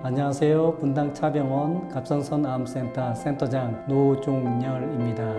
안녕하세요. 분당 차병원 갑상선 암센터 센터장 노종열입니다.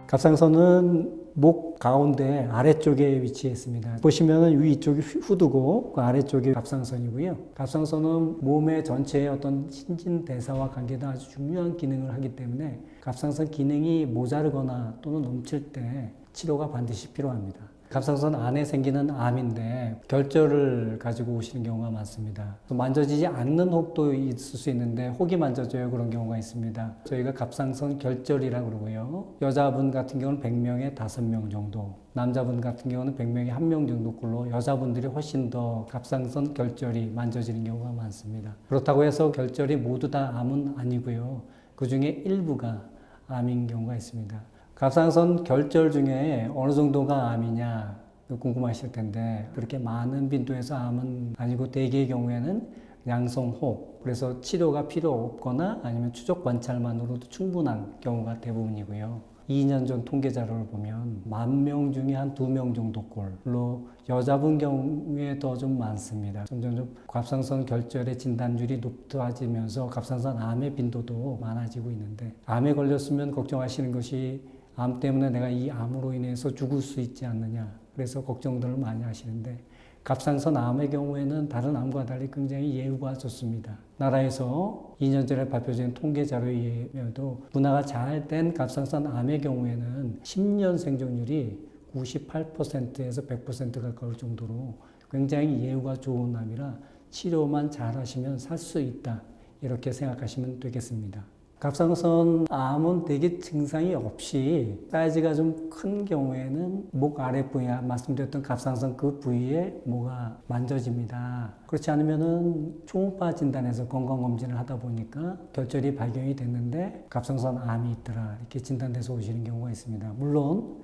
갑상선은 목 가운데 아래쪽에 위치해 있습니다. 보시면 위쪽이 후두고 그 아래쪽이 갑상선이고요. 갑상선은 몸의 전체의 어떤 신진대사와 관계된 아주 중요한 기능을 하기 때문에 갑상선 기능이 모자르거나 또는 넘칠 때 치료가 반드시 필요합니다. 갑상선 안에 생기는 암인데 결절을 가지고 오시는 경우가 많습니다. 만져지지 않는 혹도 있을 수 있는데 혹이 만져져요. 그런 경우가 있습니다. 저희가 갑상선 결절이라고 그러고요. 여자분 같은 경우는 100명에 5명 정도, 남자분 같은 경우는 100명에 1명 정도꼴로 여자분들이 훨씬 더 갑상선 결절이 만져지는 경우가 많습니다. 그렇다고 해서 결절이 모두 다 암은 아니고요. 그 중에 일부가 암인 경우가 있습니다. 갑상선 결절 중에 어느 정도가 암이냐 궁금하실 텐데 그렇게 많은 빈도에서 암은 아니고 대개의 경우에는 양성혹, 그래서 치료가 필요 없거나 아니면 추적 관찰만으로도 충분한 경우가 대부분이고요. 2년 전 통계 자료를 보면 10,000명 중에 한 2명 정도꼴로 여자분 경우에 더 좀 많습니다. 점점 갑상선 결절의 진단율이 높아지면서 갑상선 암의 빈도도 많아지고 있는데 암에 걸렸으면 걱정하시는 것이 암 때문에 내가 이 암으로 인해서 죽을 수 있지 않느냐, 그래서 걱정들을 많이 하시는데 갑상선 암의 경우에는 다른 암과 달리 굉장히 예후가 좋습니다. 나라에서 2년 전에 발표된 통계 자료에 의해도 분화가 잘 된 갑상선 암의 경우에는 10년 생존율이 98%에서 100% 가까울 정도로 굉장히 예후가 좋은 암이라 치료만 잘 하시면 살 수 있다, 이렇게 생각하시면 되겠습니다. 갑상선 암은 대개 증상이 없이 사이즈가 좀 큰 경우에는 목 아랫부위, 말씀드렸던 갑상선 그 부위에 뭐가 만져집니다. 그렇지 않으면은 초음파 진단에서 건강검진을 하다 보니까 결절이 발견이 됐는데 갑상선 암이 있더라, 이렇게 진단돼서 오시는 경우가 있습니다. 물론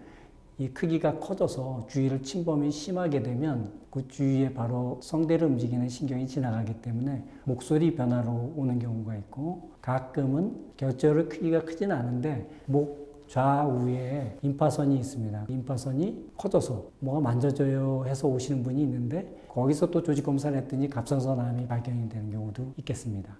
이 크기가 커져서 주위를 침범이 심하게 되면 그 주위에 바로 성대를 움직이는 신경이 지나가기 때문에 목소리 변화로 오는 경우가 있고, 가끔은 결절의 크기가 크진 않은데 목 좌우에 임파선이 있습니다. 임파선이 커져서 뭐가 만져져요 해서 오시는 분이 있는데 거기서 또 조직 검사를 했더니 갑상선 암이 발견이 되는 경우도 있겠습니다.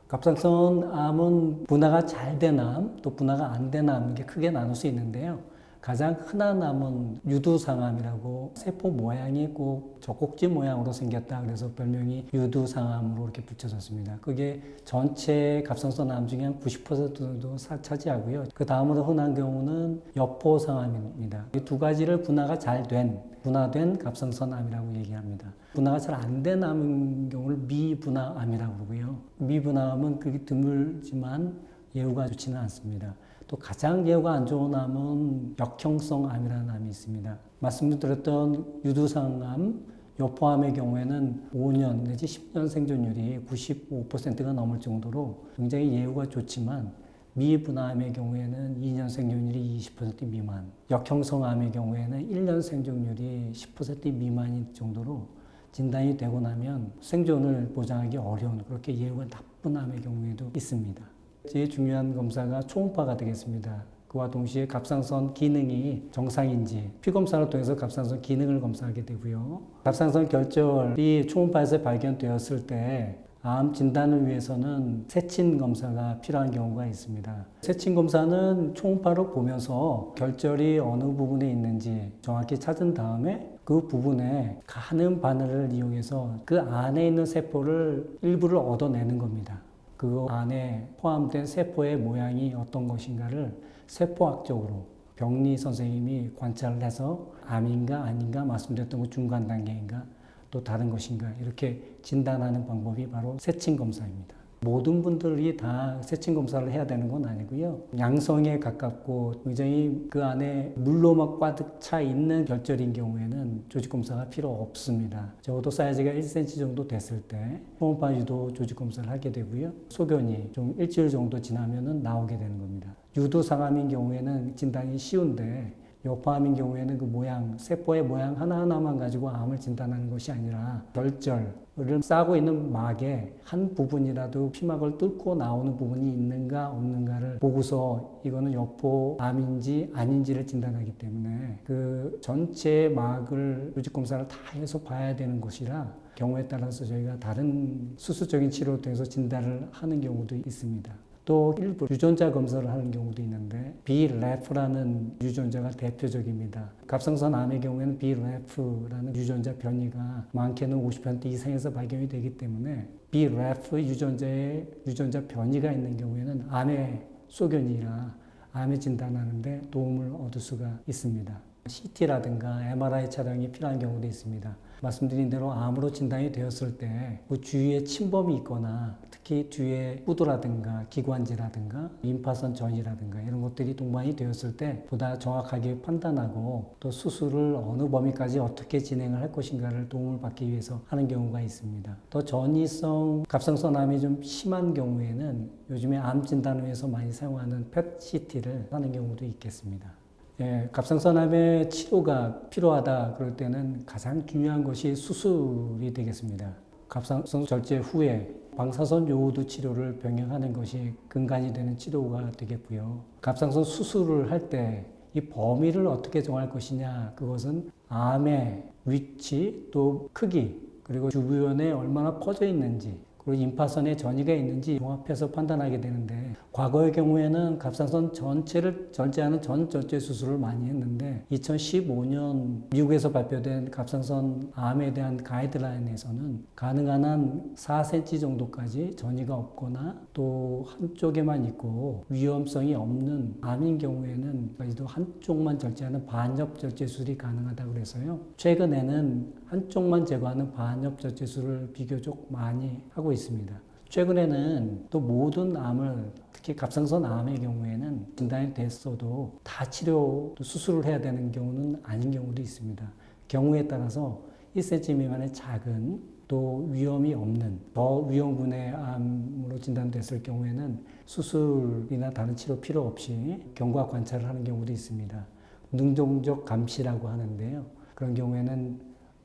갑상선 암은 분화가 잘 된 암, 또 분화가 안 된 암, 이게 크게 나눌 수 있는데요. 가장 흔한 암은 유두상암이라고 세포 모양이 꼭 젖꼭지 모양으로 생겼다, 그래서 별명이 유두상암으로 이렇게 붙여졌습니다. 그게 전체 갑상선 암 중에 한 90% 정도 차지하고요. 그 다음으로 흔한 경우는 여포상암입니다. 이 두 가지를 분화가 잘 된, 분화된 갑상선 암이라고 얘기합니다. 분화가 잘 안 된 암인 경우를 미분화암이라고 그러고요. 미분화암은 그게 드물지만 예후가 좋지는 않습니다. 또 가장 예후가 안 좋은 암은 역형성 암이라는 암이 있습니다. 말씀드렸던 유두상암, 여포암의 경우에는 5년 내지 10년 생존율이 95%가 넘을 정도로 굉장히 예후가 좋지만 미분화암의 경우에는 2년 생존율이 20% 미만, 역형성암의 경우에는 1년 생존율이 10% 미만인 정도로 진단이 되고 나면 생존을 보장하기 어려운, 그렇게 예후가 나쁜 암의 경우에도 있습니다. 제일 중요한 검사가 초음파가 되겠습니다. 그와 동시에 갑상선 기능이 정상인지 피검사를 통해서 갑상선 기능을 검사하게 되고요. 갑상선 결절이 초음파에서 발견되었을 때 암 진단을 위해서는 세친 검사가 필요한 경우가 있습니다. 세친 검사는 초음파로 보면서 결절이 어느 부분에 있는지 정확히 찾은 다음에 그 부분에 가는 바늘을 이용해서 그 안에 있는 세포를 일부를 얻어내는 겁니다. 그 안에 포함된 세포의 모양이 어떤 것인가를 세포학적으로 병리 선생님이 관찰을 해서 암인가 아닌가, 말씀드렸던 그 중간 단계인가 또 다른 것인가, 이렇게 진단하는 방법이 바로 세친 검사입니다. 모든 분들이 다 세친 검사를 해야 되는 건 아니고요. 양성에 가깝고 굉장히 그 안에 물로 막 가득 차 있는 결절인 경우에는 조직 검사가 필요 없습니다. 적어도 사이즈가 1cm 정도 됐을 때 초음파 유도 조직 검사를 하게 되고요. 소견이 좀 일주일 정도 지나면은 나오게 되는 겁니다. 유도상암인 경우에는 진단이 쉬운데 여포암인 경우에는 그 모양, 세포의 모양 하나하나만 가지고 암을 진단하는 것이 아니라 결절을 싸고 있는 막의 한 부분이라도 피막을 뚫고 나오는 부분이 있는가 없는가를 보고서 이거는 여포암인지 아닌지를 진단하기 때문에 그 전체 막을 조직검사를 다 해서 봐야 되는 것이라 경우에 따라서 저희가 다른 수술적인 치료를 통해서 진단을 하는 경우도 있습니다. 또 일부 유전자 검사를 하는 경우도 있는데 BRAF라는 유전자가 대표적입니다. 갑상선 암의 경우에는 BRAF라는 유전자 변이가 많게는 50% 이상에서 발견이 되기 때문에 BRAF 유전자의 유전자 변이가 있는 경우에는 암의 소견이라 암을 진단하는 데 도움을 얻을 수가 있습니다. CT라든가 MRI 촬영이 필요한 경우도 있습니다. 말씀드린 대로 암으로 진단이 되었을 때 그 주위에 침범이 있거나 특히 뒤에 후두라든가 기관지라든가 림파선 전이라든가 이런 것들이 동반이 되었을 때 보다 정확하게 판단하고 또 수술을 어느 범위까지 어떻게 진행을 할 것인가를 도움을 받기 위해서 하는 경우가 있습니다. 또 전이성 갑상선 암이 좀 심한 경우에는 요즘에 암 진단을 위해서 많이 사용하는 PET-CT를 하는 경우도 있겠습니다. 예, 갑상선암의 치료가 필요하다 그럴 때는 가장 중요한 것이 수술이 되겠습니다. 갑상선 절제 후에 방사선 요오드 치료를 병행하는 것이 근간이 되는 치료가 되겠고요. 갑상선 수술을 할 때 이 범위를 어떻게 정할 것이냐, 그것은 암의 위치 또 크기 그리고 주변에 얼마나 퍼져 있는지 그리고 임파선에 전이가 있는지 종합해서 판단하게 되는데 과거의 경우에는 갑상선 전체를 절제하는 전절제 수술을 많이 했는데 2015년 미국에서 발표된 갑상선 암에 대한 가이드라인에서는 가능한 한 4cm 정도까지 전이가 없거나 또 한쪽에만 있고 위험성이 없는 암인 경우에는 그래도 한쪽만 절제하는 반엽 절제 수술이 가능하다고 그래서요. 최근에는 한쪽만 제거하는 반엽 절제 수술을 비교적 많이 하고 있습니다. 최근에는 또 모든 암을 특히 갑상선 암의 경우에는 진단이 됐어도 다 치료 또 수술을 해야 되는 경우는 아닌 경우도 있습니다. 경우에 따라서 1cm 미만의 작은 또 위험이 없는 저위험군의 암으로 진단됐을 경우에는 수술이나 다른 치료 필요 없이 경과 관찰을 하는 경우도 있습니다. 능동적 감시라고 하는데요. 그런 경우에는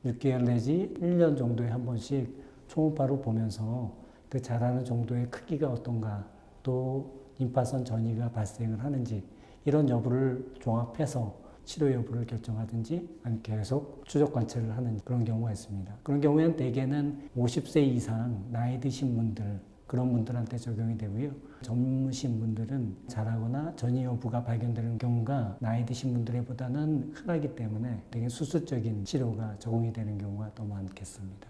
6개월 내지 1년 정도에 한 번씩 초음파로 보면서 그 자라는 정도의 크기가 어떤가 또 림파선 전이가 발생을 하는지 이런 여부를 종합해서 치료 여부를 결정하든지 아니면 계속 추적 관찰을 하는 그런 경우가 있습니다. 그런 경우에는 대개는 50세 이상 나이 드신 분들 그런 분들한테 적용이 되고요. 젊으신 분들은 자라거나 전이 여부가 발견되는 경우가 나이 드신 분들보다는 흔하기 때문에 되게 수술적인 치료가 적용이 되는 경우가 더 많겠습니다.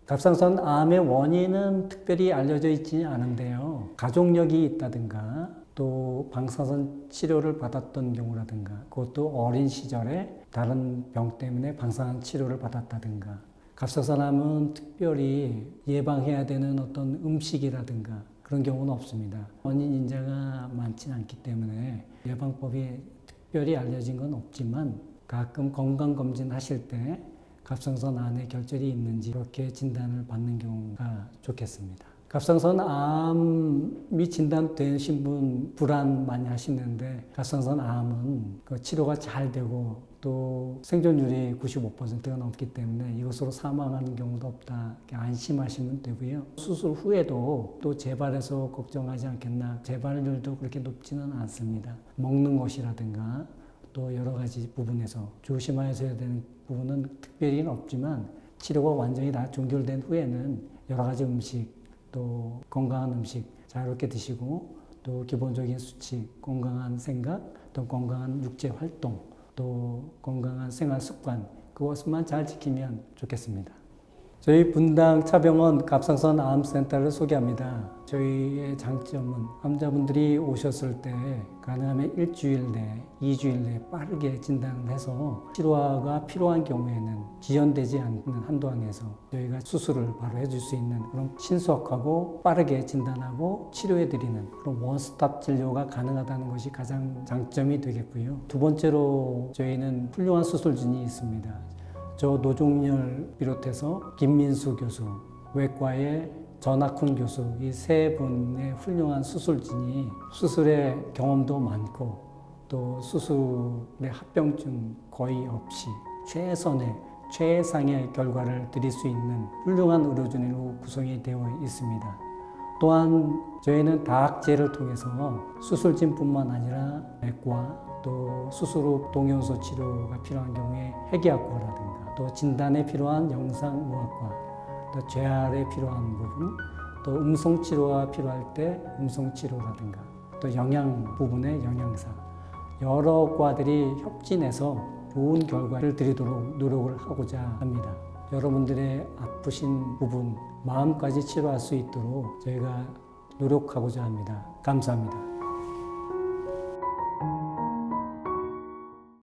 갑상선 암의 원인은 특별히 알려져 있지 않은데요. 가족력이 있다든가 또 방사선 치료를 받았던 경우라든가 그것도 어린 시절에 다른 병 때문에 방사선 치료를 받았다든가 갑상선암은 특별히 예방해야 되는 어떤 음식이라든가 그런 경우는 없습니다. 원인 인자가 많지는 않기 때문에 예방법이 특별히 알려진 건 없지만 가끔 건강검진 하실 때 갑상선 안에 결절이 있는지 그렇게 진단을 받는 경우가 좋겠습니다. 갑상선 암이 진단되신 분 불안 많이 하시는데 갑상선 암은 그 치료가 잘 되고 또 생존율이 95%가 넘기 때문에 이것으로 사망하는 경우도 없다. 안심하시면 되고요. 수술 후에도 또 재발해서 걱정하지 않겠나. 재발률도 그렇게 높지는 않습니다. 먹는 것이라든가 또 여러 가지 부분에서 조심하셔야 되는 부분은 특별히는 없지만 치료가 완전히 다 종결된 후에는 여러 가지 음식 또 건강한 음식 자유롭게 드시고 또 기본적인 수칙, 건강한 생각, 또 건강한 육체 활동, 또 건강한 생활 습관 그것만 잘 지키면 좋겠습니다. 저희 분당 차병원 갑상선 암센터를 소개합니다. 저희의 장점은 환자분들이 오셨을 때 가능하면 일주일 내, 2주일 내 빠르게 진단을 해서 치료가 필요한 경우에는 지연되지 않는 한도 안에서 저희가 수술을 바로 해줄 수 있는 그런 신속하고 빠르게 진단하고 치료해드리는 그런 원스톱 진료가 가능하다는 것이 가장 장점이 되겠고요. 두 번째로 저희는 훌륭한 수술진이 있습니다. 저 노종열 비롯해서 김민수 교수, 외과의 전학훈 교수 이 세 분의 훌륭한 수술진이 수술의 경험도 많고 또 수술의 합병증 거의 없이 최상의 결과를 드릴 수 있는 훌륭한 의료진으로 구성이 되어 있습니다. 또한 저희는 다학제를 통해서 수술진뿐만 아니라 내과 또 수술 후 동요소 치료가 필요한 경우에 해기학과라든가 또 진단에 필요한 영상의학과 또 재활에 필요한 부분 또 음성치료가 필요할 때 음성치료라든가 또 영양 부분의 영양사 여러 과들이 협진해서 좋은 결과를 드리도록 노력을 하고자 합니다. 여러분들의 아프신 부분 마음까지 치료할 수 있도록 저희가 노력하고자 합니다. 감사합니다.